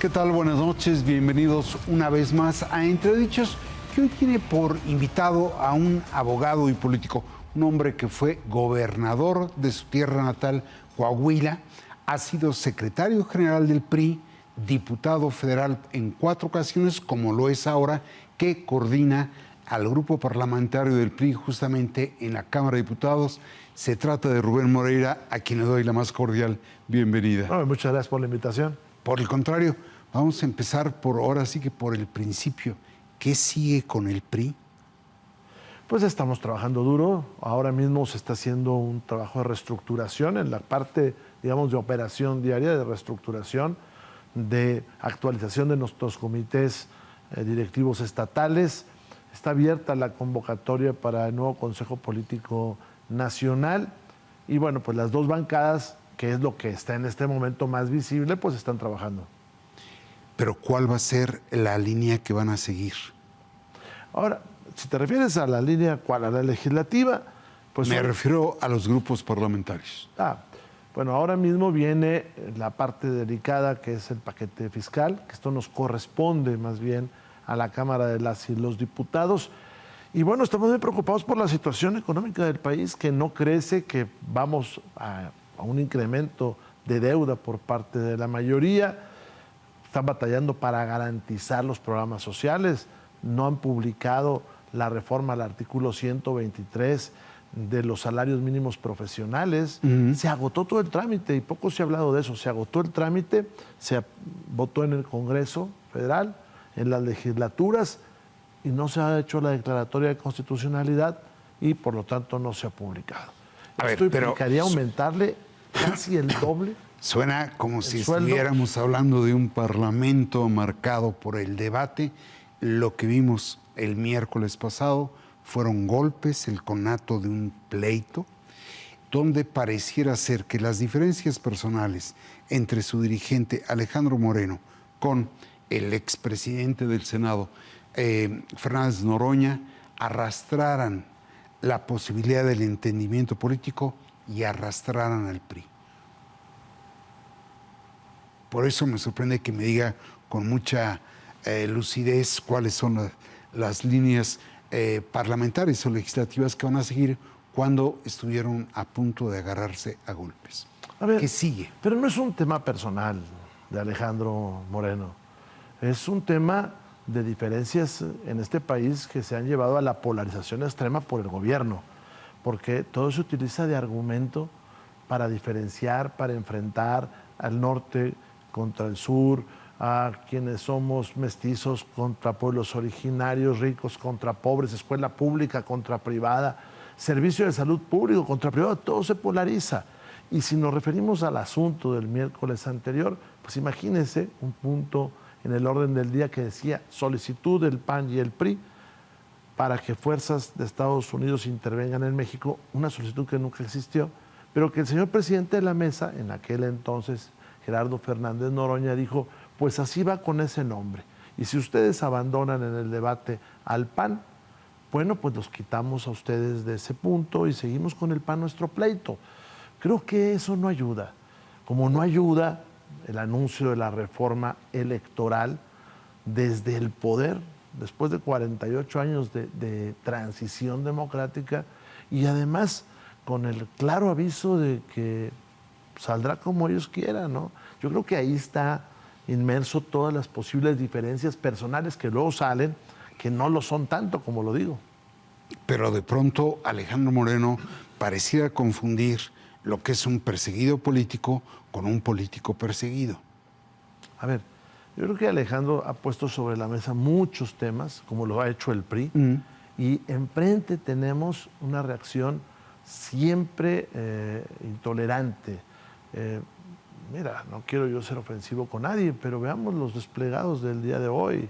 ¿qué tal? Buenas noches, bienvenidos una vez más a Entredichos, que hoy tiene por invitado a un abogado y político, un hombre que fue gobernador de su tierra natal, Coahuila, ha sido secretario general del PRI, diputado federal en 4 ocasiones, como lo es ahora, que coordina al grupo parlamentario del PRI justamente en la Cámara de Diputados. Se trata de Rubén Moreira, a quien le doy la más cordial bienvenida. Muchas gracias por la invitación. Por el contrario, vamos a empezar ahora sí que por el principio. ¿Qué sigue con el PRI? Pues estamos trabajando duro. Ahora mismo se está haciendo un trabajo de reestructuración en la parte, digamos, de operación diaria, de reestructuración, de actualización de nuestros comités directivos estatales. Está abierta la convocatoria para el nuevo Consejo Político Nacional. Y bueno, pues las 2 bancadas, que es lo que está en este momento más visible, pues están trabajando. Pero ¿cuál va a ser la línea que van a seguir? Ahora, si te refieres a la línea, ¿cuál? A la legislativa, pues... Me refiero a los grupos parlamentarios. Bueno, ahora mismo viene la parte delicada, que es el paquete fiscal, que esto nos corresponde más bien a la Cámara de las y los Diputados. Y bueno, estamos muy preocupados por la situación económica del país, que no crece, que vamos a un incremento de deuda por parte de la mayoría. Están batallando para garantizar los programas sociales. No han publicado la reforma al artículo 123 de los salarios mínimos profesionales. Se agotó todo el trámite y poco se ha hablado de eso. Se agotó el trámite, se votó en el Congreso Federal, en las legislaturas, y no se ha hecho la declaratoria de constitucionalidad y por lo tanto no se ha publicado. Esto implicaría aumentarle casi el doble. Suena como si estuviéramos hablando de un parlamento marcado por el debate. Lo que vimos el miércoles pasado fueron golpes, el conato de un pleito, donde pareciera ser que las diferencias personales entre su dirigente Alejandro Moreno con el expresidente del Senado, Fernández Noroña, arrastraran la posibilidad del entendimiento político y arrastraran al PRI. Por eso me sorprende que me diga con mucha lucidez cuáles son las líneas parlamentarias o legislativas que van a seguir cuando estuvieron a punto de agarrarse a golpes. A ver, ¿qué sigue? Pero no es un tema personal de Alejandro Moreno. Es un tema de diferencias en este país que se han llevado a la polarización extrema por el gobierno, porque todo se utiliza de argumento para diferenciar, para enfrentar al norte contra el sur, a quienes somos mestizos contra pueblos originarios, ricos contra pobres, escuela pública contra privada, servicio de salud público contra privado, todo se polariza. Y si nos referimos al asunto del miércoles anterior, pues imagínense un punto en el orden del día que decía solicitud del PAN y el PRI para que fuerzas de Estados Unidos intervengan en México, una solicitud que nunca existió, pero que el señor presidente de la mesa, en aquel entonces Gerardo Fernández Noroña, dijo, pues así va con ese nombre. Y si ustedes abandonan en el debate al PAN, bueno, pues los quitamos a ustedes de ese punto y seguimos con el PAN nuestro pleito. Creo que eso no ayuda. Como no ayuda el anuncio de la reforma electoral desde el poder, después de 48 años de transición democrática, y además con el claro aviso de que saldrá como ellos quieran, ¿no? Yo creo que ahí está inmerso todas las posibles diferencias personales que luego salen, que no lo son tanto como lo digo. Pero de pronto Alejandro Moreno pareciera confundir lo que es un perseguido político con un político perseguido. A ver, yo creo que Alejandro ha puesto sobre la mesa muchos temas, como lo ha hecho el PRI, y enfrente tenemos una reacción siempre intolerante. Mira, no quiero yo ser ofensivo con nadie, pero veamos los desplegados del día de hoy.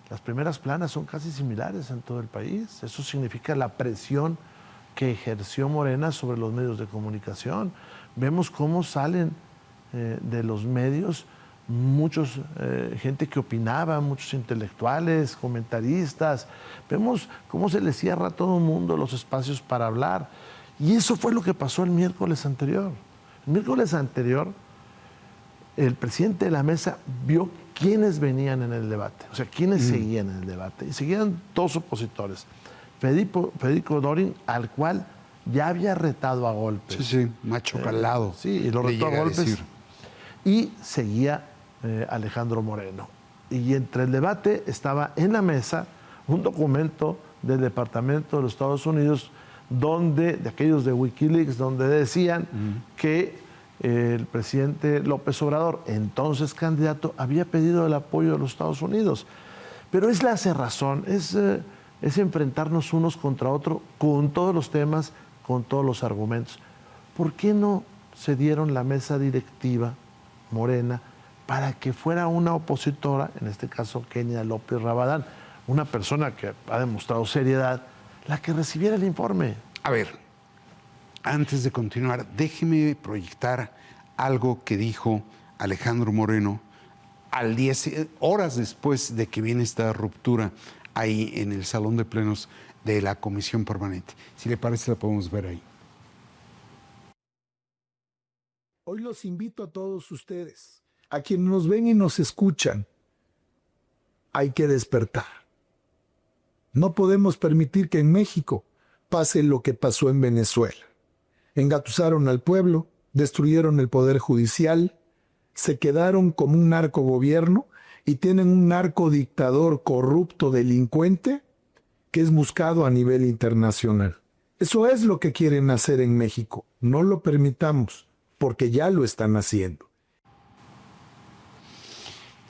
Las primeras planas son casi similares en todo el país. Eso significa la presión que ejerció Morena sobre los medios de comunicación. Vemos cómo salen de los medios gente que opinaba, muchos intelectuales, comentaristas. Vemos cómo se le cierra a todo el mundo los espacios para hablar. Y eso fue lo que pasó el miércoles anterior. El miércoles anterior el presidente de la mesa vio quiénes venían en el debate, o sea, quiénes seguían en el debate. Y seguían dos opositores. Federico Dorin, al cual ya había retado a golpes. Sí, sí, macho calado. Sí, y lo retó a golpes. Y seguía Alejandro Moreno. Y entre el debate estaba en la mesa un documento del Departamento de los Estados Unidos, de aquellos de Wikileaks, donde decían que el presidente López Obrador, entonces candidato, había pedido el apoyo de los Estados Unidos. Pero es la cerrazón, es enfrentarnos unos contra otros con todos los temas, con todos los argumentos. ¿Por qué no se dieron la mesa directiva Morena para que fuera una opositora, en este caso Kenia López Rabadán, una persona que ha demostrado seriedad, la que recibiera el informe? A ver, antes de continuar, déjeme proyectar algo que dijo Alejandro Moreno horas después de que viene esta ruptura ahí en el salón de plenos de la Comisión Permanente. Si le parece, la podemos ver ahí. Hoy los invito a todos ustedes, a quienes nos ven y nos escuchan. Hay que despertar. No podemos permitir que en México pase lo que pasó en Venezuela. Engatusaron al pueblo, destruyeron el poder judicial, se quedaron como un narcogobierno y tienen un narcodictador corrupto, delincuente, que es buscado a nivel internacional. Eso es lo que quieren hacer en México. No lo permitamos, porque ya lo están haciendo.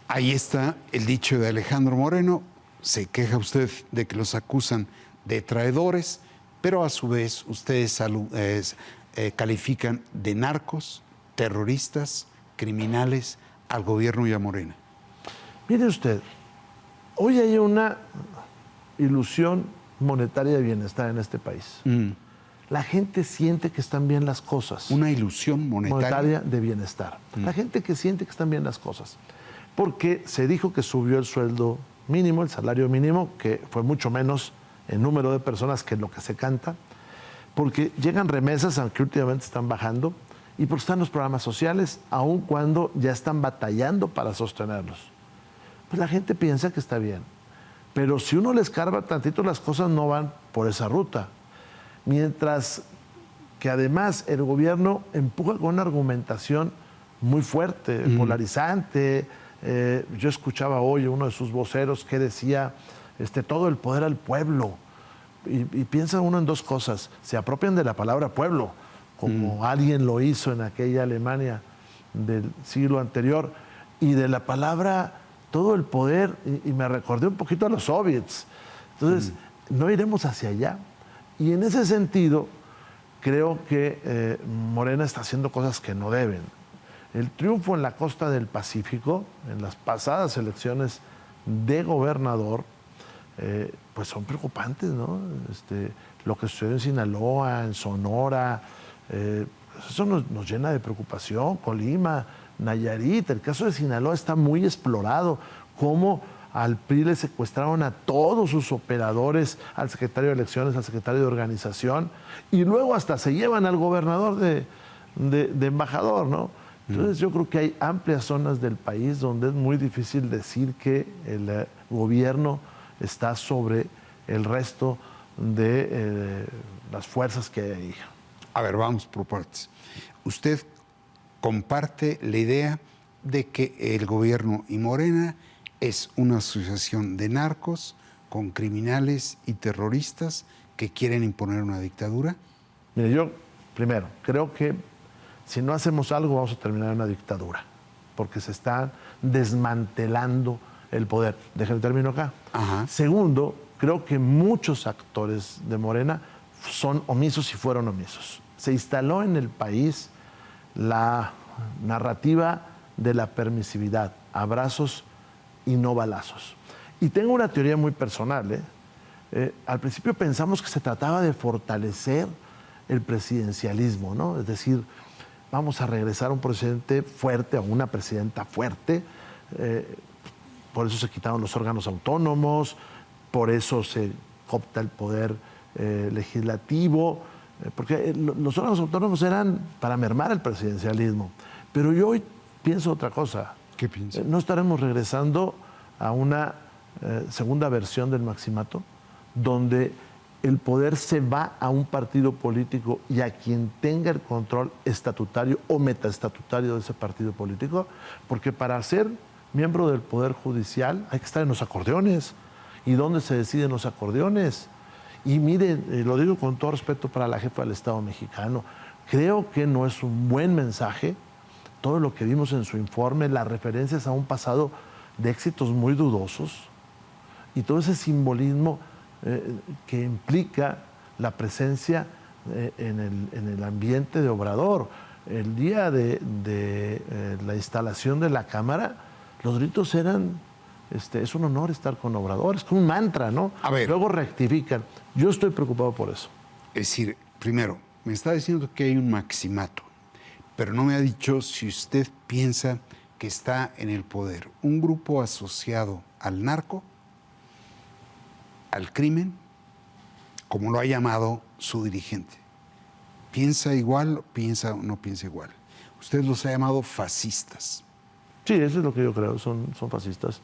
Ahí está el dicho de Alejandro Moreno. Se queja usted de que los acusan de traidores, pero a su vez ustedes califican de narcos, terroristas, criminales al gobierno y a Morena. Mire usted, hoy hay una ilusión monetaria de bienestar en este país. La gente siente que están bien las cosas. Una ilusión monetaria de bienestar. La gente que siente que están bien las cosas. Porque se dijo que subió el sueldo mínimo, el salario mínimo, que fue mucho menos en número de personas que lo que se canta. Porque llegan remesas, aunque últimamente están bajando, y porque están los programas sociales, aun cuando ya están batallando para sostenerlos. Pues la gente piensa que está bien. Pero si uno le escarba tantito, las cosas no van por esa ruta. Mientras que además el gobierno empuja con una argumentación muy fuerte, polarizante. Yo escuchaba hoy uno de sus voceros que decía todo el poder al pueblo. Y piensa uno en dos cosas. Se apropian de la palabra pueblo, como alguien lo hizo en aquella Alemania del siglo anterior, y de la palabra todo el poder, y me recordé un poquito a los soviets. Entonces, no iremos hacia allá. Y en ese sentido, creo que Morena está haciendo cosas que no deben. El triunfo en la costa del Pacífico, en las pasadas elecciones de gobernador, pues son preocupantes, ¿no? Lo que sucedió en Sinaloa, en Sonora, eso nos llena de preocupación. Colima, Nayarit, el caso de Sinaloa está muy explorado. Cómo al PRI le secuestraron a todos sus operadores, al secretario de elecciones, al secretario de organización, y luego hasta se llevan al gobernador de embajador, ¿no? Entonces yo creo que hay amplias zonas del país donde es muy difícil decir que el gobierno está sobre el resto de las fuerzas que hay ahí. A ver, vamos por partes. ¿Usted comparte la idea de que el gobierno y Morena es una asociación de narcos con criminales y terroristas que quieren imponer una dictadura? Mire, yo primero creo que si no hacemos algo vamos a terminar en una dictadura, porque se está desmantelando el poder. Déjenme termino acá. Ajá. Segundo, creo que muchos actores de Morena son omisos y fueron omisos. Se instaló en el país la narrativa de la permisividad, abrazos y no balazos. Y tengo una teoría muy personal. Al principio pensamos que se trataba de fortalecer el presidencialismo, ¿no? Es decir, vamos a regresar a un presidente fuerte, a una presidenta fuerte. Por eso se quitaron los órganos autónomos, por eso se coopta el poder legislativo, porque los órganos autónomos eran para mermar el presidencialismo. Pero yo hoy pienso otra cosa. ¿Qué piensa? ¿No estaremos regresando a una segunda versión del maximato, donde el poder se va a un partido político y a quien tenga el control estatutario o metaestatutario de ese partido político? Porque para ser miembro del Poder Judicial hay que estar en los acordeones. ¿Y dónde se deciden los acordeones? Y miren, lo digo con todo respeto para la jefa del Estado mexicano, creo que no es un buen mensaje todo lo que vimos en su informe, las referencias a un pasado de éxitos muy dudosos y todo ese simbolismo que implica la presencia en el ambiente de Obrador. El día de la instalación de la Cámara, los gritos eran, es un honor estar con Obrador, es como un mantra, ¿no? A ver. Luego rectifican. Yo estoy preocupado por eso. Es decir, primero, me está diciendo que hay un maximato, pero no me ha dicho si usted piensa que está en el poder un grupo asociado al narco, al crimen, como lo ha llamado su dirigente. ¿Piensa igual, piensa o no piensa igual? Usted los ha llamado fascistas. Sí, eso es lo que yo creo, son fascistas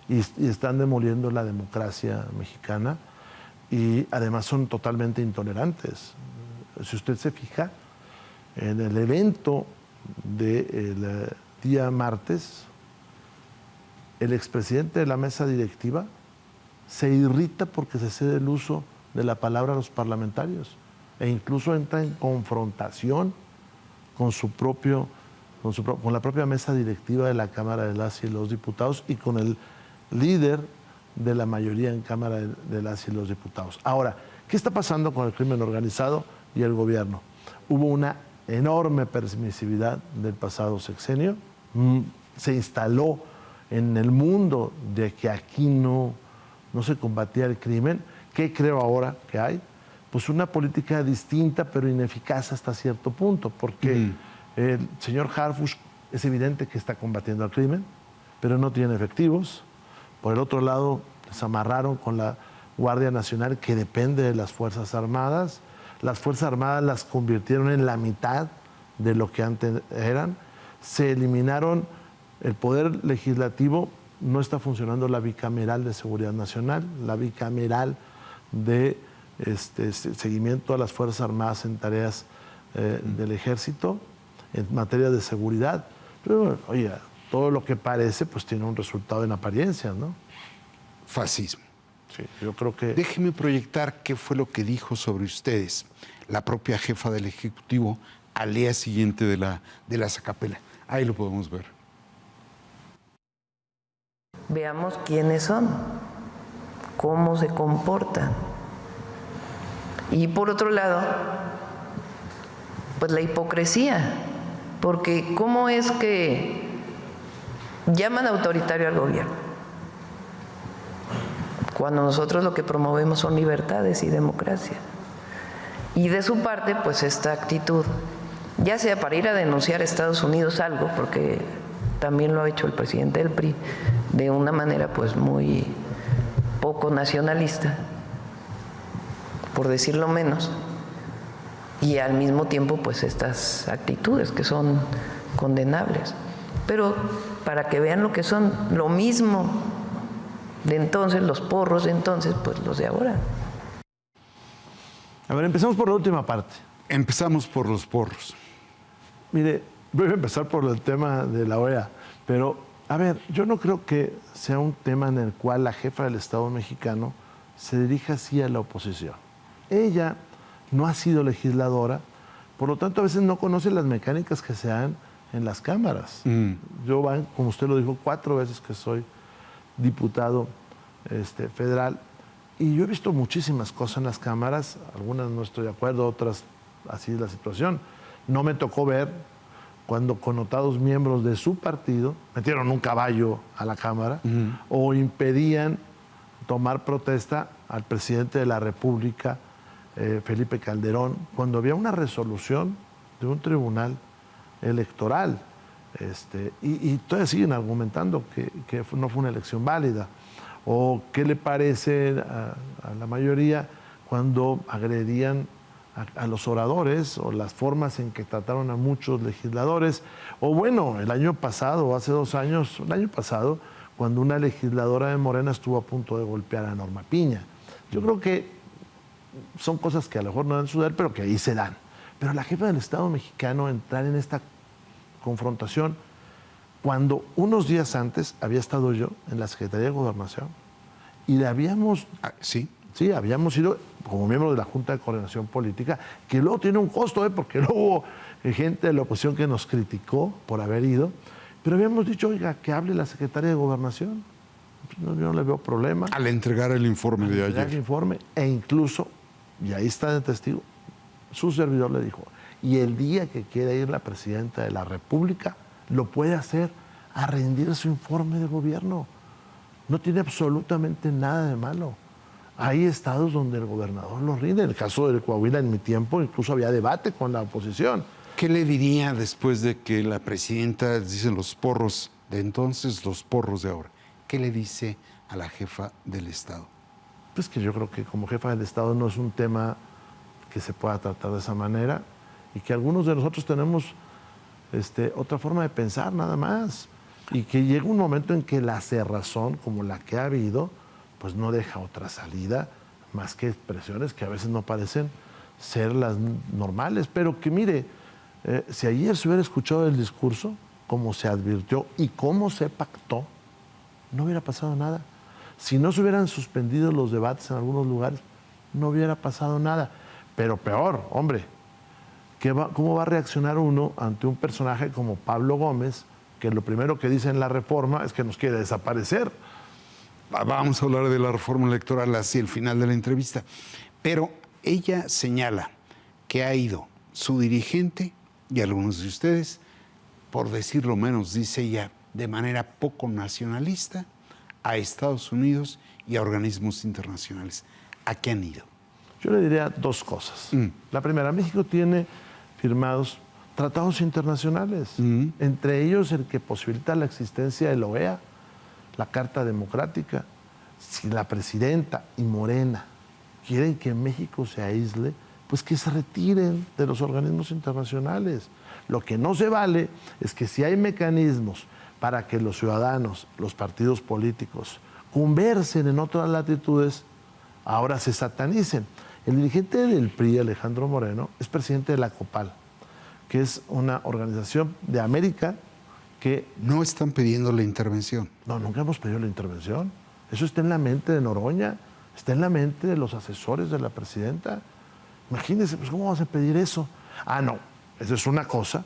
y están demoliendo la democracia mexicana y además son totalmente intolerantes. Si usted se fija, en el evento del día martes, el expresidente de la mesa directiva se irrita porque se cede el uso de la palabra a los parlamentarios e incluso entra en confrontación con con la propia mesa directiva de la Cámara de las y los Diputados y con el líder de la mayoría en Cámara de las y los Diputados. Ahora, ¿qué está pasando con el crimen organizado y el gobierno? Hubo una enorme permisividad del pasado sexenio, se instaló en el mundo de que aquí no se combatía el crimen. ¿Qué creo ahora que hay? Pues una política distinta pero ineficaz hasta cierto punto, porque el señor Harfuch es evidente que está combatiendo al crimen, pero no tiene efectivos. Por el otro lado, se amarraron con la Guardia Nacional, que depende de las Fuerzas Armadas. Las Fuerzas Armadas las convirtieron en la mitad de lo que antes eran. Se eliminaron el Poder Legislativo, no está funcionando la bicameral de Seguridad Nacional, la bicameral de seguimiento a las Fuerzas Armadas en tareas del Ejército, en materia de seguridad. Pero, oye, todo lo que parece pues tiene un resultado en apariencia, ¿no? Fascismo. Sí, yo creo que... Déjeme proyectar qué fue lo que dijo sobre ustedes la propia jefa del Ejecutivo al día siguiente de la Zacapela. Ahí lo podemos ver. Veamos quiénes son, cómo se comportan. Y por otro lado, pues la hipocresía, porque ¿cómo es que llaman autoritario al gobierno cuando nosotros lo que promovemos son libertades y democracia? Y de su parte, pues esta actitud, ya sea para ir a denunciar a Estados Unidos algo, porque también lo ha hecho el presidente del PRI, de una manera pues muy poco nacionalista, por decirlo menos, y al mismo tiempo pues estas actitudes que son condenables. Pero para que vean lo que son, lo mismo de entonces, los porros de entonces, pues los de ahora. A ver, empezamos por la última parte. Empezamos por los porros. Mire, voy a empezar por el tema de la OEA, pero, a ver, yo no creo que sea un tema en el cual la jefa del Estado mexicano se dirija así a la oposición. Ella no ha sido legisladora, por lo tanto, a veces no conoce las mecánicas que se dan en las cámaras. Yo, como usted lo dijo, 4 veces que soy diputado federal, y yo he visto muchísimas cosas en las cámaras, algunas no estoy de acuerdo, otras así es la situación. No me tocó ver cuando connotados miembros de su partido metieron un caballo a la Cámara o impedían tomar protesta al presidente de la República, Felipe Calderón, cuando había una resolución de un tribunal electoral. Y todavía siguen argumentando que no fue una elección válida. ¿O qué le parece a la mayoría cuando agredían a los oradores o las formas en que trataron a muchos legisladores. O bueno, el año pasado, hace 2 años, el año pasado, cuando una legisladora de Morena estuvo a punto de golpear a Norma Piña. Yo creo que son cosas que a lo mejor no deben suceder, pero que ahí se dan. Pero la jefa del Estado mexicano entrar en esta confrontación, cuando unos días antes había estado yo en la Secretaría de Gobernación y le habíamos... Sí. Sí, habíamos ido como miembro de la Junta de Coordinación Política, que luego tiene un costo, porque luego hubo gente de la oposición que nos criticó por haber ido, pero habíamos dicho, oiga, que hable la Secretaria de Gobernación. No, yo no le veo problema. Al entregar el informe de ayer. El informe, e incluso, y ahí está el testigo, su servidor le dijo, y el día que quiera ir la Presidenta de la República, lo puede hacer a rendir su informe de gobierno. No tiene absolutamente nada de malo. Hay estados donde el gobernador lo rinde. En el caso de Coahuila, en mi tiempo, incluso había debate con la oposición. ¿Qué le diría después de que la presidenta, dicen los porros de entonces, los porros de ahora? ¿Qué le dice a la jefa del Estado? Pues que yo creo que como jefa del Estado no es un tema que se pueda tratar de esa manera y que algunos de nosotros tenemos otra forma de pensar nada más. Y que llega un momento en que la cerrazón, como la que ha habido, pues no deja otra salida más que expresiones que a veces no parecen ser las normales. Pero que mire, si ayer se hubiera escuchado el discurso, como se advirtió y cómo se pactó, no hubiera pasado nada. Si no se hubieran suspendido los debates en algunos lugares, no hubiera pasado nada. Pero peor, hombre, ¿cómo va a reaccionar uno ante un personaje como Pablo Gómez, que lo primero que dice en la reforma es que nos quiere desaparecer? Vamos a hablar de la reforma electoral hacia el final de la entrevista. Pero ella señala que ha ido su dirigente y algunos de ustedes, por decirlo menos, dice ella, de manera poco nacionalista, a Estados Unidos y a organismos internacionales. ¿A qué han ido? Yo le diría 2 cosas. La primera, México tiene firmados tratados internacionales, entre ellos el que posibilita la existencia de la OEA, la Carta Democrática. Si la presidenta y Morena quieren que México se aísle, pues que se retiren de los organismos internacionales. Lo que no se vale es que si hay mecanismos para que los ciudadanos, los partidos políticos, conversen en otras latitudes, ahora se satanicen. El dirigente del PRI, Alejandro Moreno, es presidente de la COPAL, que es una organización de América que... No están pidiendo la intervención. No, nunca hemos pedido la intervención. Eso está en la mente de Noroña, está en la mente de los asesores de la presidenta. Imagínense, pues, ¿cómo vamos a pedir eso? Ah, no, eso es una cosa.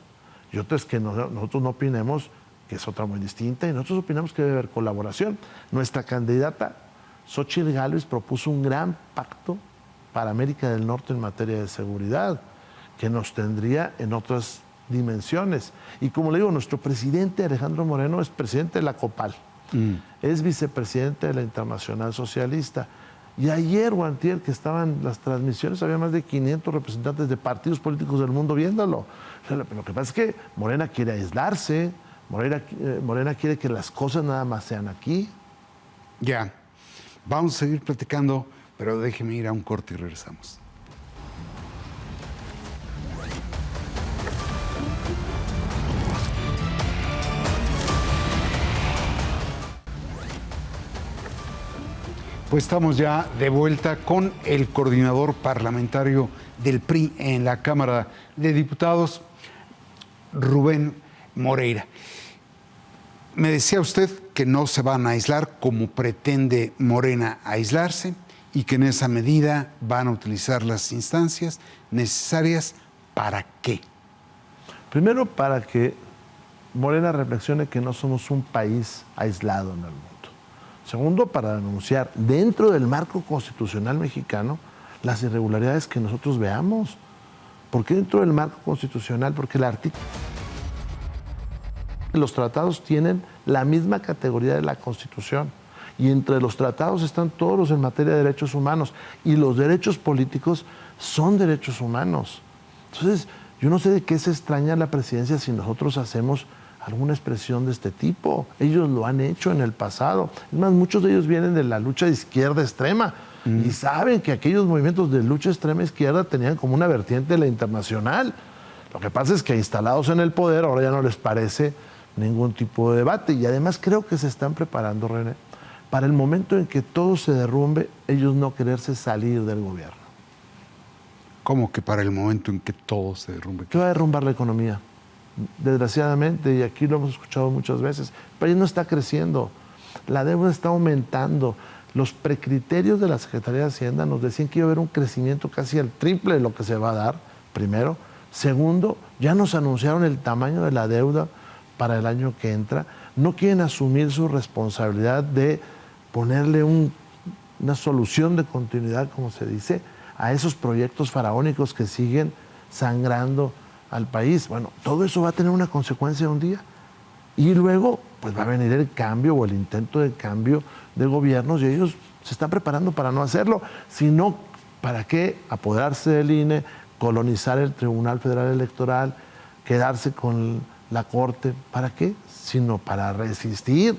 Y otra es que nosotros no opinemos, que es otra muy distinta, y nosotros opinamos que debe haber colaboración. Nuestra candidata, Xóchitl Gálvez, propuso un gran pacto para América del Norte en materia de seguridad, que nos tendría en otras dimensiones. Y como le digo, nuestro presidente Alejandro Moreno es presidente de la COPAL, es vicepresidente de la Internacional Socialista. Y ayer o antier que estaban las transmisiones, había más de 500 representantes de partidos políticos del mundo viéndolo. O sea, lo que pasa es que Morena quiere aislarse, Morena quiere que las cosas nada más sean aquí. Ya, vamos a seguir platicando, pero déjeme ir a un corte y regresamos. Pues estamos ya de vuelta con el coordinador parlamentario del PRI en la Cámara de Diputados, Rubén Moreira. Me decía usted que no se van a aislar como pretende Morena aislarse y que en esa medida van a utilizar las instancias necesarias. ¿Para qué? Primero, para que Morena reflexione que no somos un país aislado en el mundo. Segundo, para denunciar dentro del marco constitucional mexicano las irregularidades que nosotros veamos. ¿Por qué dentro del marco constitucional? Porque el artículo... Los tratados tienen la misma categoría de la Constitución y entre los tratados están todos los en materia de derechos humanos y los derechos políticos son derechos humanos. Entonces, yo no sé de qué se extraña la presidencia si nosotros hacemos alguna expresión de este tipo. Ellos lo han hecho en el pasado. Es más, muchos de ellos vienen de la lucha de izquierda extrema. y saben que aquellos movimientos de lucha extrema izquierda tenían como una vertiente de la internacional. Lo que pasa es que instalados en el poder ahora ya no les parece ningún tipo de debate, y además creo que se están preparando, René, para el momento en que todo se derrumbe, ellos no quererse salir del gobierno. ¿Cómo que para el momento en que todo se derrumbe? ¿Qué va a derrumbar la economía? Desgraciadamente, y aquí lo hemos escuchado muchas veces, el país no está creciendo, la deuda está aumentando. Los precriterios de la Secretaría de Hacienda nos decían que iba a haber un crecimiento casi al triple de lo que se va a dar, primero. Segundo, ya nos anunciaron el tamaño de la deuda para el año que entra. No quieren asumir su responsabilidad de ponerle una solución de continuidad, como se dice, a esos proyectos faraónicos que siguen sangrando al país. Bueno, todo eso va a tener una consecuencia un día. Y luego, pues va a venir el cambio o el intento de cambio de gobiernos, y ellos se están preparando para no hacerlo. Sino, ¿para qué apoderarse del INE, colonizar el Tribunal Federal Electoral, quedarse con la Corte? ¿Para qué? Sino para resistir.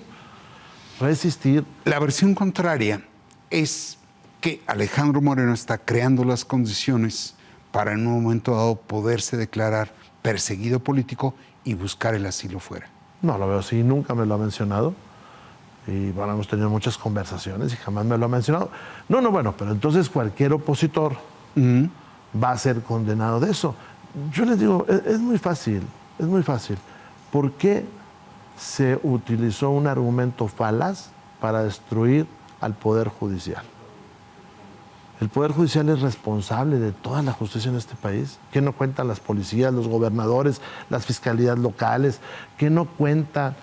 La versión contraria es que Alejandro Moreno está creando las condiciones para en un momento dado poderse declarar perseguido político y buscar el asilo fuera. No lo veo así, nunca me lo ha mencionado. Y bueno, hemos tenido muchas conversaciones y jamás me lo ha mencionado. Bueno, pero entonces cualquier opositor va a ser condenado de eso. Yo les digo, es muy fácil. ¿Por qué se utilizó un argumento falaz para destruir al Poder Judicial? El Poder Judicial es responsable de toda la justicia en este país. ¿Qué no cuentan las policías, los gobernadores, las fiscalías locales? ¿Qué no cuentan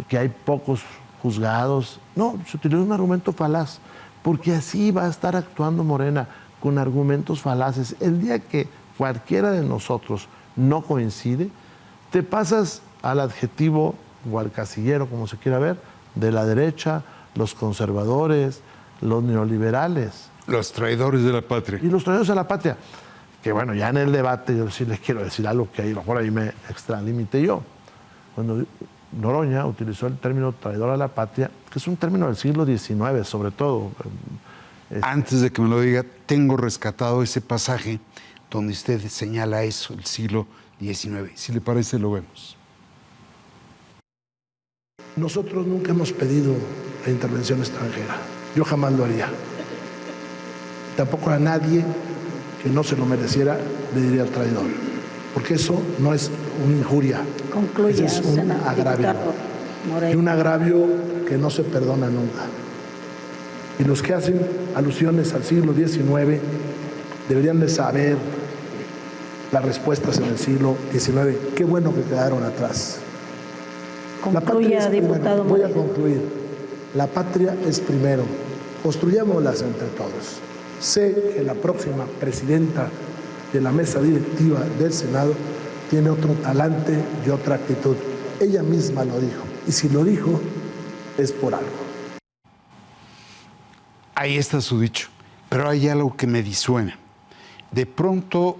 que hay pocos juzgados? No, se utilizó un argumento falaz, porque así va a estar actuando Morena, con argumentos falaces. El día que cualquiera de nosotros no coincide, te pasas al adjetivo o al casillero, como se quiera ver, de la derecha, los conservadores, los neoliberales. Los traidores de la patria. Y los traidores de la patria. Que bueno, ya en el debate yo sí les quiero decir algo que ahí, a lo mejor ahí me extralimité yo. Cuando Noroña utilizó el término traidor a la patria, que es un término del siglo XIX, sobre todo. Antes de que me lo diga, tengo rescatado ese pasaje donde usted señala eso, el siglo XIX. Si le parece, lo vemos. Nosotros nunca hemos pedido la intervención extranjera. Yo jamás lo haría. Tampoco a nadie que no se lo mereciera le diría traidor, porque eso no es una injuria, Concluye, es un agravio, y un agravio que no se perdona nunca. Y los que hacen alusiones al siglo XIX deberían de saber las respuestas en el siglo XIX. Qué bueno que quedaron atrás. Concluya, diputado voy a Moreno. concluir. La patria es primero. Construyámoslas entre todos. Sé que la próxima presidenta de la mesa directiva del Senado tiene otro talante y otra actitud. Ella misma lo dijo. Y si lo dijo, es por algo. Ahí está su dicho. Pero hay algo que me disuena. De pronto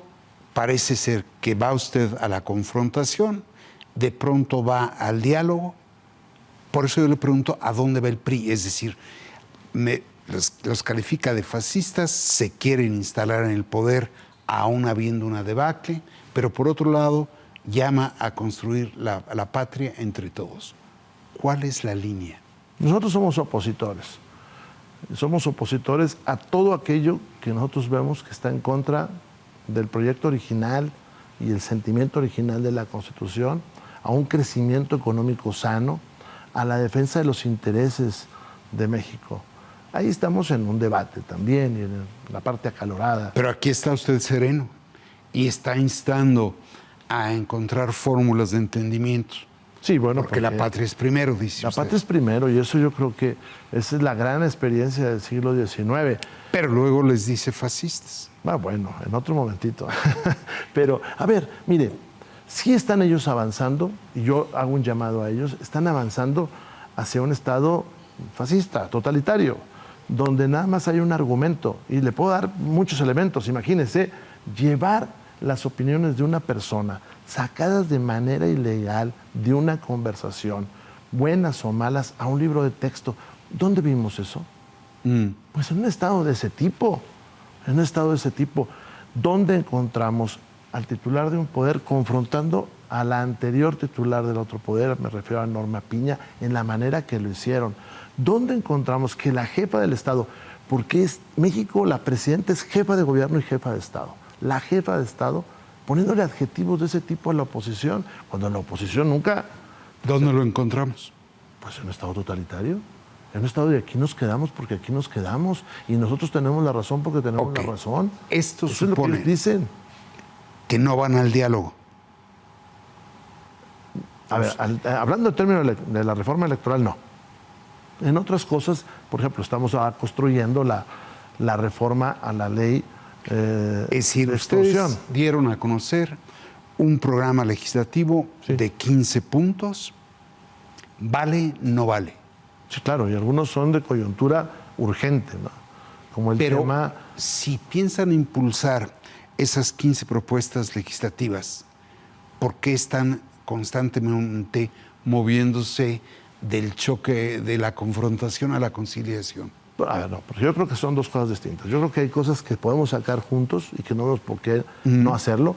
parece ser que va usted a la confrontación, de pronto va al diálogo. Por eso yo le pregunto a dónde va el PRI. Es decir, los califica de fascistas, se quieren instalar en el poder aún habiendo una debacle, pero por otro lado llama a construir la patria entre todos. ¿Cuál es la línea? Nosotros somos opositores. Somos opositores a todo aquello que nosotros vemos que está en contra del proyecto original y el sentimiento original de la Constitución, a un crecimiento económico sano, a la defensa de los intereses de México. Ahí estamos en un debate también, y en la parte acalorada. Pero aquí está usted sereno y está instando a encontrar fórmulas de entendimiento. Sí, bueno, porque la patria es primero, dice la usted. patria es primero, y eso yo creo que esa es la gran experiencia del siglo XIX. Pero luego les dice fascistas. Bueno, en otro momentito. Pero, a ver, mire, sí están ellos avanzando, y yo hago un llamado a ellos, están avanzando hacia un Estado fascista, totalitario, donde nada más hay un argumento, y le puedo dar muchos elementos. Imagínense, llevar las opiniones de una persona sacadas de manera ilegal de una conversación, buenas o malas, a un libro de texto. ¿Dónde vimos eso? Pues en un estado de ese tipo, ¿dónde encontramos al titular de un poder confrontando a la anterior titular del otro poder? Me refiero a Norma Piña, en la manera que lo hicieron. ¿Dónde encontramos que la jefa del Estado, porque es México, la presidenta es jefa de gobierno y jefa de Estado, la jefa de Estado, poniéndole adjetivos de ese tipo a la oposición, cuando la oposición nunca... ¿Dónde lo encontramos? Pues en un Estado totalitario. En un estado de aquí nos quedamos porque aquí nos quedamos y nosotros tenemos la razón porque tenemos la razón. Esto Eso supone es lo que dicen. que no van al diálogo. A ver, hablando en términos de la reforma electoral, no. En otras cosas, por ejemplo, estamos construyendo la reforma a la ley Es decir, de ustedes extorsión. dieron a conocer un programa legislativo de 15 puntos. ¿Vale? ¿No vale? Sí, claro, y algunos son de coyuntura urgente, ¿no? Como el Pero tema... si piensan impulsar esas 15 propuestas legislativas, ¿por qué están constantemente moviéndose del choque, de la confrontación a la conciliación? A ver, no, porque yo creo que son dos cosas distintas. Yo creo que hay cosas que podemos sacar juntos y que no vemos por qué no hacerlo.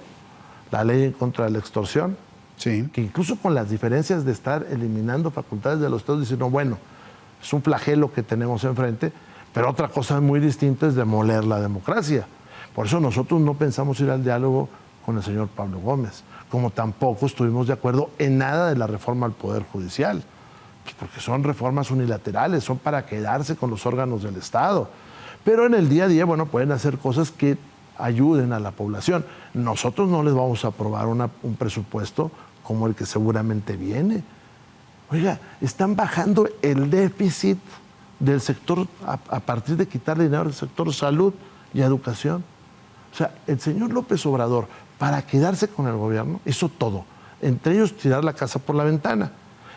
La ley en contra de la extorsión, Sí. que incluso con las diferencias de estar eliminando facultades de los estados, dicen, no, bueno, es un flagelo que tenemos enfrente, pero otra cosa muy distinta es demoler la democracia. Por eso nosotros no pensamos ir al diálogo con el señor Pablo Gómez, como tampoco estuvimos de acuerdo en nada de la reforma al Poder Judicial, pues porque son reformas unilaterales, son para quedarse con los órganos del Estado. Pero en el día a día, bueno, pueden hacer cosas que ayuden a la población. Nosotros no les vamos a aprobar un presupuesto como el que seguramente viene. Oiga, están bajando el déficit del sector a partir de quitarle dinero al sector salud y educación. O sea, el señor López Obrador, para quedarse con el gobierno, hizo todo. Entre ellos, tirar la casa por la ventana.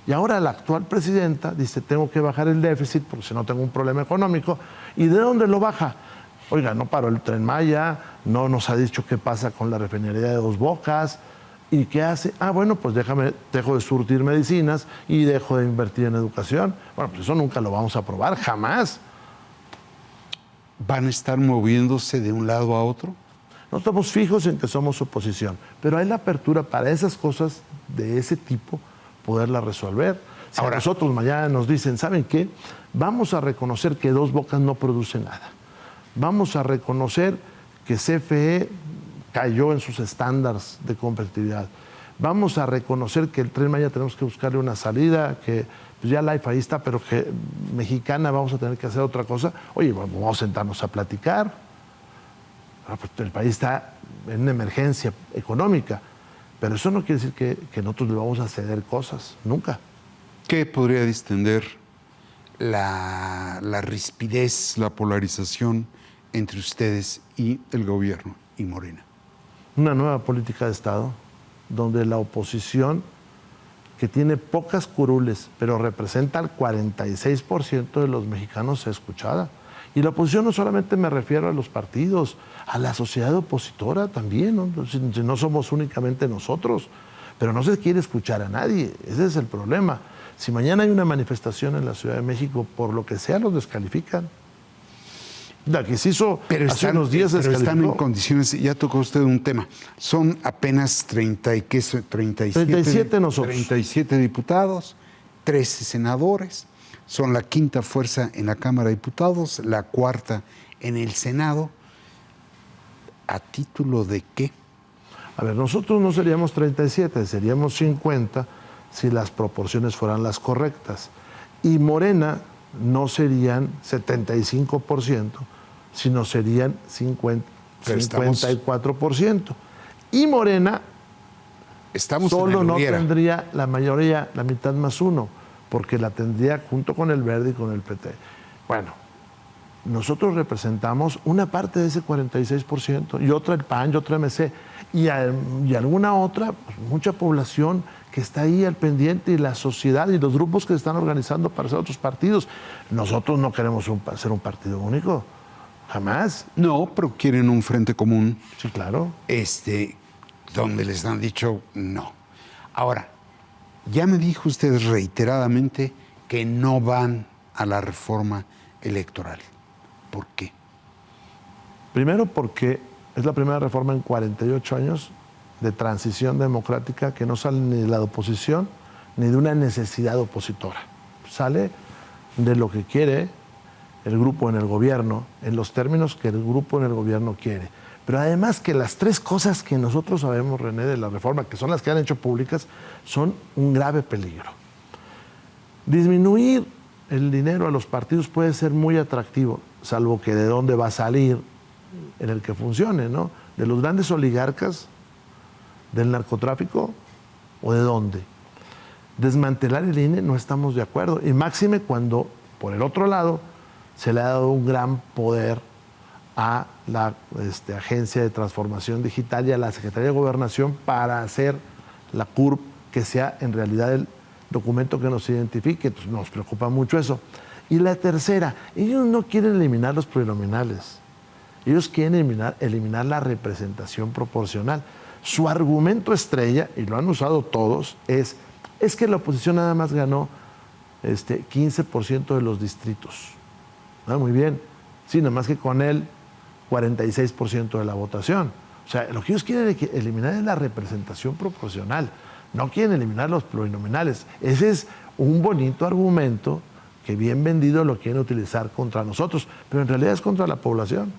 Y ahora la actual presidenta dice, tengo que bajar el déficit porque si no tengo un problema económico. ¿Y de dónde lo baja? Oiga, no paró el Tren Maya, no nos ha dicho qué pasa con la refinería de Dos Bocas. ¿Y qué hace? Ah, bueno, pues dejo de surtir medicinas y dejo de invertir en educación. Bueno, pues eso nunca lo vamos a aprobar, jamás. ¿Van a estar moviéndose de un lado a otro? No estamos fijos en que somos oposición, pero hay la apertura para esas cosas de ese tipo, poderlas resolver. Si ahora nosotros mañana nos dicen, ¿saben qué? Vamos a reconocer que Dos Bocas no produce nada. Vamos a reconocer que CFE cayó en sus estándares de competitividad. Vamos a reconocer que el Tren Maya tenemos que buscarle una salida, que pues ya Life ahí está, pero que mexicana vamos a tener que hacer otra cosa. Oye, bueno, vamos a sentarnos a platicar. Pues el país está en una emergencia económica, pero eso no quiere decir que nosotros le vamos a ceder cosas, nunca. ¿Qué podría distender la rispidez, la polarización entre ustedes y el gobierno y Morena? Una nueva política de Estado, donde la oposición, que tiene pocas curules, pero representa al 46% de los mexicanos, sea escuchada. Y la oposición no solamente me refiero a los partidos, a la sociedad opositora también, ¿no? Si no somos únicamente nosotros, pero no se quiere escuchar a nadie, ese es el problema. Si mañana hay una manifestación en la Ciudad de México, por lo que sea, los descalifican. La que se hizo hace unos días pero están en condiciones, ya tocó usted un tema, son apenas 37 nosotros. 37 diputados, 13 senadores, son la quinta fuerza en la Cámara de Diputados, la cuarta en el Senado. ¿A título de qué? A ver, nosotros no seríamos 37, seríamos 50 si las proporciones fueran las correctas. Y Morena no serían 75%, sino serían 54%. Y Morena solo no tendría la mayoría, la mitad más uno, porque la tendría junto con el Verde y con el PT. Bueno, nosotros representamos una parte de ese 46%, y otra el PAN, y otra MC, y alguna otra, pues, mucha población que está ahí al pendiente, y la sociedad y los grupos que se están organizando para hacer otros partidos. Nosotros no queremos ser un partido único, jamás. No, pero quieren un frente común. Sí, claro. Donde les han dicho no. Ahora, ya me dijo usted reiteradamente que no van a la reforma electoral. ¿Por qué? Primero porque es la primera reforma en 48 años de transición democrática que no sale ni de la oposición ni de una necesidad opositora. Sale de lo que quiere el grupo en el gobierno, en los términos que el grupo en el gobierno quiere. Pero además que las tres cosas que nosotros sabemos, René, de la reforma, que son las que han hecho públicas, son un grave peligro. Disminuir el dinero a los partidos puede ser muy atractivo, salvo que de dónde va a salir en el que funcione, ¿no? ¿De los grandes oligarcas? ¿Del narcotráfico? ¿O de dónde? Desmantelar el INE no estamos de acuerdo. Y máxime cuando, por el otro lado, se le ha dado un gran poder a la Agencia de Transformación Digital y a la Secretaría de Gobernación para hacer la CURP que sea en realidad el documento que nos identifique. Entonces, nos preocupa mucho eso. Y la tercera, ellos no quieren eliminar los plurinominales. Ellos quieren eliminar la representación proporcional. Su argumento estrella, y lo han usado todos, es que la oposición nada más ganó 15% de los distritos. ¿No? Muy bien. Sí, nada más que con él 46% de la votación. O sea, lo que ellos quieren eliminar es la representación proporcional. No quieren eliminar los plurinominales. Ese es un bonito argumento que bien vendido lo quieren utilizar contra nosotros, pero en realidad es contra la población.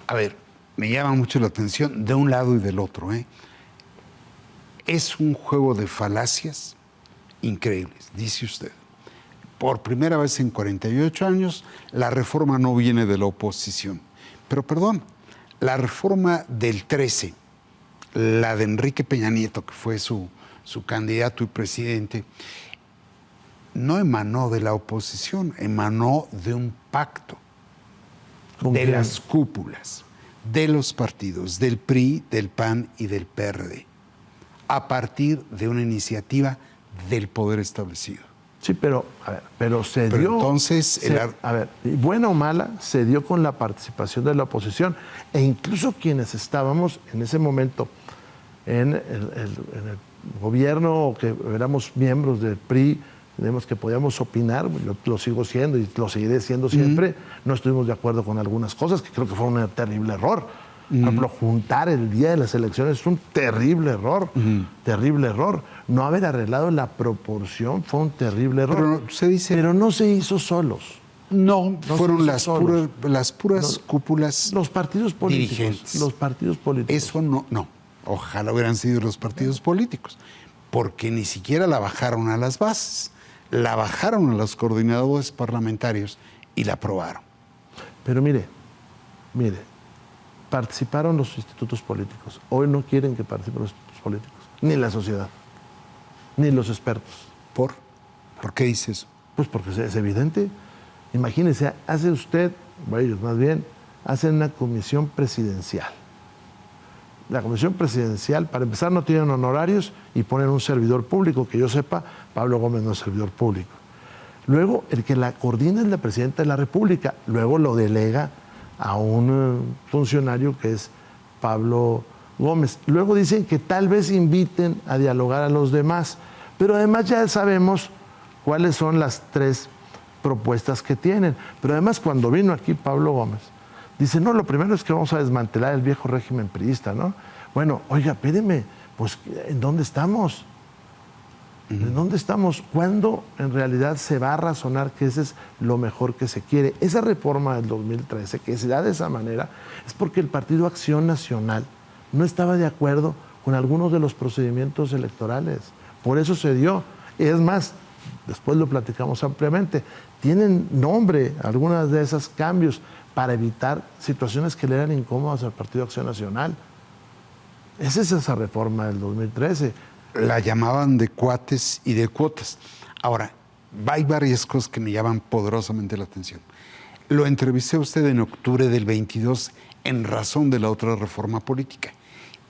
A ver, me llama mucho la atención de un lado y del otro. Es un juego de falacias increíbles, dice usted. Por primera vez en 48 años, la reforma no viene de la oposición. Pero perdón, la reforma del 13, la de Enrique Peña Nieto, que fue su candidato y presidente, no emanó de la oposición, emanó de un pacto de las cúpulas, de los partidos, del PRI, del PAN y del PRD, a partir de una iniciativa del poder establecido. Sí, pero se dio. Entonces, buena o mala, se dio con la participación de la oposición e incluso quienes estábamos en ese momento en el gobierno, que éramos miembros del PRI, digamos que podíamos opinar, yo lo sigo siendo y lo seguiré siendo siempre, no estuvimos de acuerdo con algunas cosas que creo que fue un terrible error. Por ejemplo, juntar el día de las elecciones es un terrible error, terrible error. No haber arreglado la proporción fue un terrible error. Pero no se hizo solos. No fueron las puras cúpulas. Los partidos políticos. Dirigentes. Los partidos políticos. Eso no. Ojalá hubieran sido los partidos políticos, porque ni siquiera la bajaron a las bases. La bajaron a los coordinadores parlamentarios y la aprobaron. Pero mire, participaron los institutos políticos. Hoy no quieren que participen los institutos políticos, ni la sociedad, ni los expertos. ¿Por qué dice eso? Pues porque es evidente. Imagínese, hace usted, o ellos más bien, hacen una comisión presidencial. La comisión presidencial, para empezar, no tienen honorarios y ponen un servidor público. Que yo sepa, Pablo Gómez no es servidor público. Luego, el que la coordina es la presidenta de la República. Luego lo delega a un funcionario que es Pablo Gómez. Luego dicen que tal vez inviten a dialogar a los demás. Pero además ya sabemos cuáles son las tres propuestas que tienen. Pero además, cuando vino aquí Pablo Gómez, dice, no, lo primero es que vamos a desmantelar el viejo régimen priista, ¿no? Bueno, oiga, espéreme, pues, ¿en dónde estamos? ¿En dónde estamos? ¿Cuándo en realidad se va a razonar que ese es lo mejor que se quiere? Esa reforma del 2013, que se da de esa manera, es porque el Partido Acción Nacional no estaba de acuerdo con algunos de los procedimientos electorales. Por eso se dio. Es más, después lo platicamos ampliamente, tienen nombre algunas de esos cambios para evitar situaciones que le eran incómodas al Partido Acción Nacional. Esa es esa reforma del 2013. La llamaban de cuates y de cuotas. Ahora, hay varias cosas que me llaman poderosamente la atención. Lo entrevisté a usted en octubre del 22 en razón de la otra reforma política.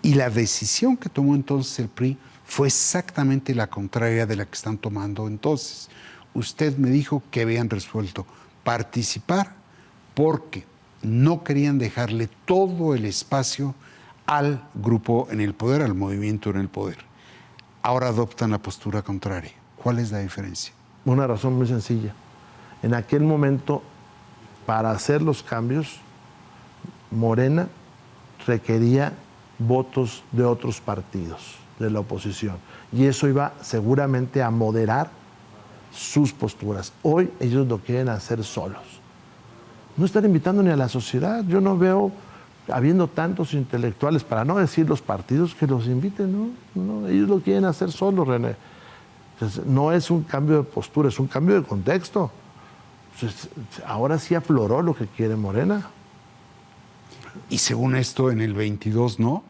Y la decisión que tomó entonces el PRI fue exactamente la contraria de la que están tomando entonces. Usted me dijo que habían resuelto participar porque no querían dejarle todo el espacio al grupo en el poder, al movimiento en el poder. Ahora adoptan la postura contraria. ¿Cuál es la diferencia? Una razón muy sencilla. En aquel momento para hacer los cambios, Morena requería votos de otros partidos de la oposición. Y eso iba seguramente a moderar sus posturas. Hoy ellos lo quieren hacer solos. No están invitando ni a la sociedad. Yo no veo, habiendo tantos intelectuales, para no decir los partidos, que los inviten, no, ellos lo quieren hacer solos, René. Entonces, no es un cambio de postura, es un cambio de contexto. Entonces, ahora sí afloró lo que quiere Morena. Y según esto, en el 22, ¿no?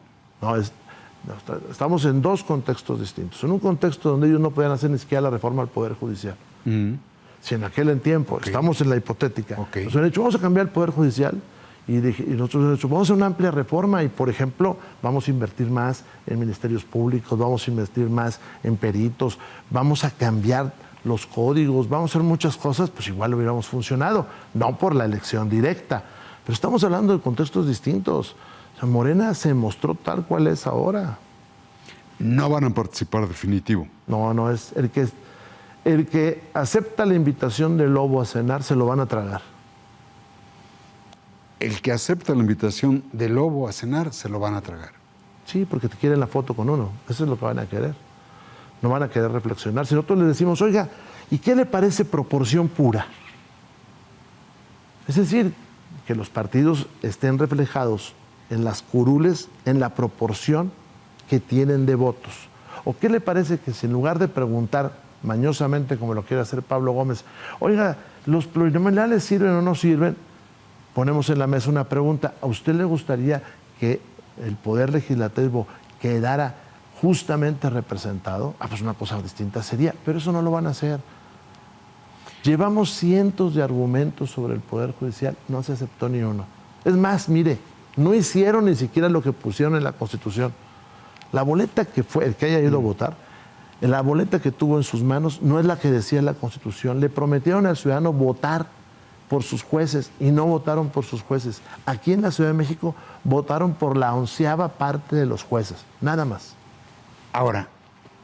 Estamos en dos contextos distintos. En un contexto donde ellos no podían hacer ni siquiera la reforma al Poder Judicial. Si en aquel tiempo, estamos en la hipotética, nos han dicho, vamos a cambiar el Poder Judicial, y nosotros hemos dicho, vamos a hacer una amplia reforma y, por ejemplo, vamos a invertir más en ministerios públicos, vamos a invertir más en peritos, vamos a cambiar los códigos, vamos a hacer muchas cosas, pues igual hubiéramos funcionado, no por la elección directa. Pero estamos hablando de contextos distintos. O sea, Morena se mostró tal cual es ahora. No van a participar definitivo. No, es el que acepta la invitación de Lobo a cenar, se lo van a tragar. El que acepta la invitación de Lobo a cenar, se lo van a tragar. Sí, porque te quieren la foto con uno. Eso es lo que van a querer. No van a querer reflexionar. Si nosotros les decimos, oiga, ¿y qué le parece proporción pura? Es decir, que los partidos estén reflejados en las curules, en la proporción que tienen de votos. ¿O qué le parece que si en lugar de preguntar mañosamente, como lo quiere hacer Pablo Gómez, oiga, ¿los plurinominales sirven o no sirven? Ponemos en la mesa una pregunta. ¿A usted le gustaría que el Poder Legislativo quedara justamente representado? Pues una cosa distinta sería, pero eso no lo van a hacer. Llevamos cientos de argumentos sobre el Poder Judicial, no se aceptó ni uno. Es más, mire, no hicieron ni siquiera lo que pusieron en la Constitución. La boleta que fue, el que haya ido a votar, la boleta que tuvo en sus manos no es la que decía la Constitución. Le prometieron al ciudadano votar por sus jueces y no votaron por sus jueces. Aquí en la Ciudad de México votaron por la 11ª parte de los jueces, nada más. Ahora,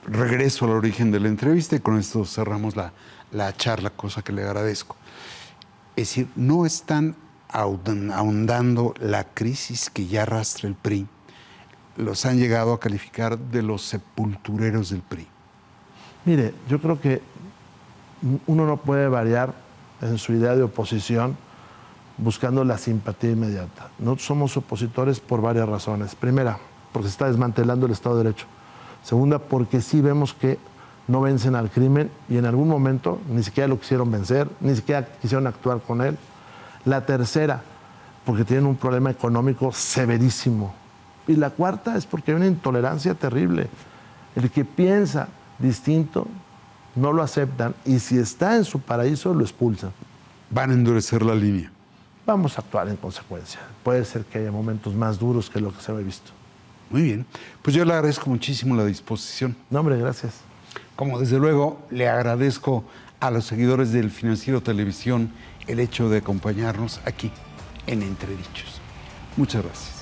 regreso al origen de la entrevista y con esto cerramos la charla, cosa que le agradezco. Es decir, no están ahondando la crisis que ya arrastra el PRI. Los han llegado a calificar de los sepultureros del PRI. Mire, yo creo que uno no puede variar en su idea de oposición buscando la simpatía inmediata. Nosotros somos opositores por varias razones. Primera, porque se está desmantelando el Estado de Derecho. Segunda, porque sí vemos que no vencen al crimen y en algún momento ni siquiera lo quisieron vencer, ni siquiera quisieron actuar con él. La tercera, porque tienen un problema económico severísimo. Y la cuarta es porque hay una intolerancia terrible. El que piensa distinto no lo aceptan y si está en su paraíso lo expulsan. Van a endurecer la línea. Vamos a actuar en consecuencia. Puede ser que haya momentos más duros que lo que se ha visto. Muy bien. Pues yo le agradezco muchísimo la disposición. No, hombre, gracias. Como desde luego le agradezco a los seguidores del Financiero Televisión el hecho de acompañarnos aquí en Entredichos. Muchas gracias.